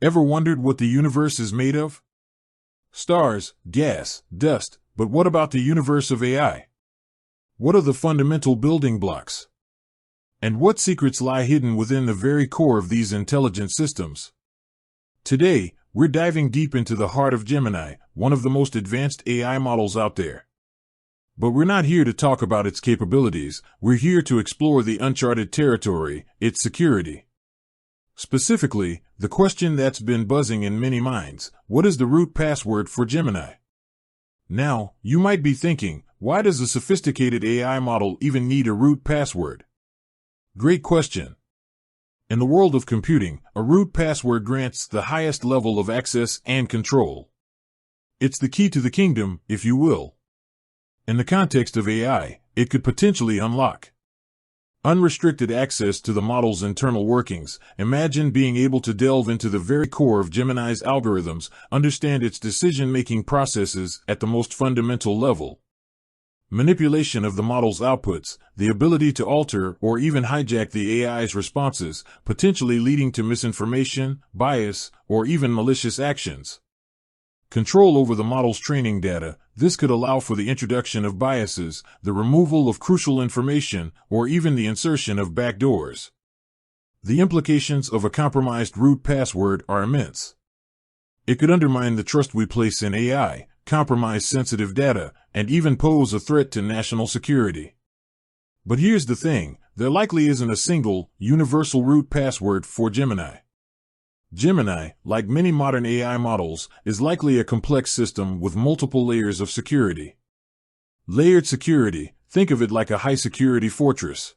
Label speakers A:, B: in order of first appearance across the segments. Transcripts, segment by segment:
A: Ever wondered what the universe is made of? Stars, gas, dust, but what about the universe of AI? What are the fundamental building blocks? And what secrets lie hidden within the very core of these intelligent systems? Today, we're diving deep into the heart of Gemini, one of the most advanced AI models out there. But we're not here to talk about its capabilities, we're here to explore the uncharted territory, its security. Specifically, the question that's been buzzing in many minds: what is the root password for Gemini? Now, you might be thinking, why does a sophisticated AI model even need a root password? Great question. In the world of computing, a root password grants the highest level of access and control. It's the key to the kingdom, if you will. In the context of AI, it could potentially unlock unrestricted access to the model's internal workings. Imagine being able to delve into the very core of Gemini's algorithms, understand its decision-making processes at the most fundamental level. Manipulation of the model's outputs, the ability to alter or even hijack the AI's responses, potentially leading to misinformation, bias, or even malicious actions. Control over the model's training data. This could allow for the introduction of biases, the removal of crucial information, or even the insertion of backdoors. The implications of a compromised root password are immense. It could undermine the trust we place in AI, compromise sensitive data, and even pose a threat to national security. But here's the thing: there likely isn't a single, universal root password for Gemini. Gemini, like many modern AI models, is likely a complex system with multiple layers of security. Layered security, think of it like a high-security fortress.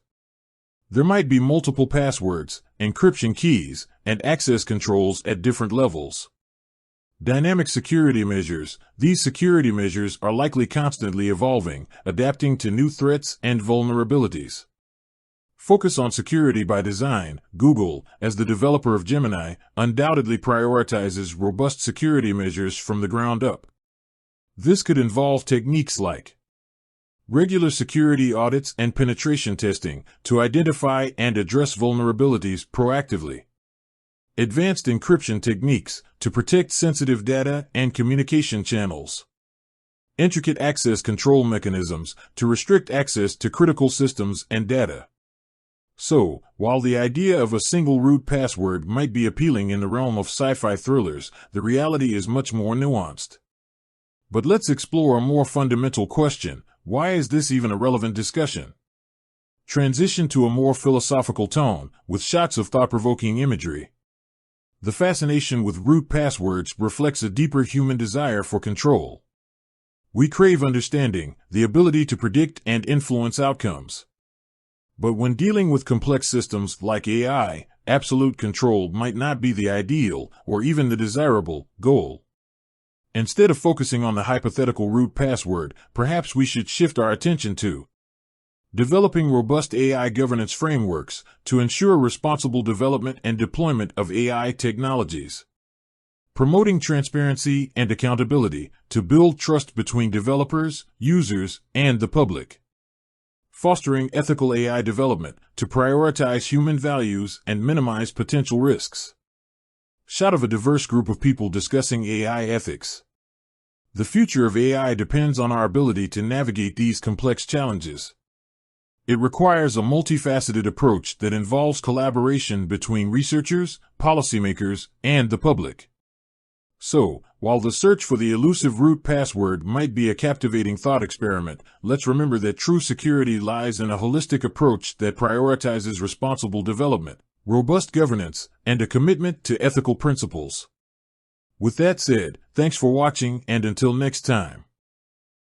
A: There might be multiple passwords, encryption keys, and access controls at different levels. Dynamic security measures. These security measures are likely constantly evolving, adapting to new threats and vulnerabilities. Focus on security by design. Google, as the developer of Gemini, undoubtedly prioritizes robust security measures from the ground up. This could involve techniques like regular security audits and penetration testing to identify and address vulnerabilities proactively. Advanced encryption techniques to protect sensitive data and communication channels. Intricate access control mechanisms to restrict access to critical systems and data. So, while the idea of a single root password might be appealing in the realm of sci-fi thrillers, the reality is much more nuanced. But let's explore a more fundamental question: why is this even a relevant discussion? Transition to a more philosophical tone, with shots of thought-provoking imagery. The fascination with root passwords reflects a deeper human desire for control. We crave understanding, the ability to predict and influence outcomes. But when dealing with complex systems like AI, absolute control might not be the ideal, or even the desirable, goal. Instead of focusing on the hypothetical root password, perhaps we should shift our attention to developing robust AI governance frameworks to ensure responsible development and deployment of AI technologies. Promoting transparency and accountability to build trust between developers, users, and the public. Fostering ethical AI development to prioritize human values and minimize potential risks. Shot of a diverse group of people discussing AI ethics. The future of AI depends on our ability to navigate these complex challenges. It requires a multifaceted approach that involves collaboration between researchers, policymakers, and the public. So, while the search for the elusive root password might be a captivating thought experiment, let's remember that true security lies in a holistic approach that prioritizes responsible development, robust governance, and a commitment to ethical principles. With that said, thanks for watching, and until next time.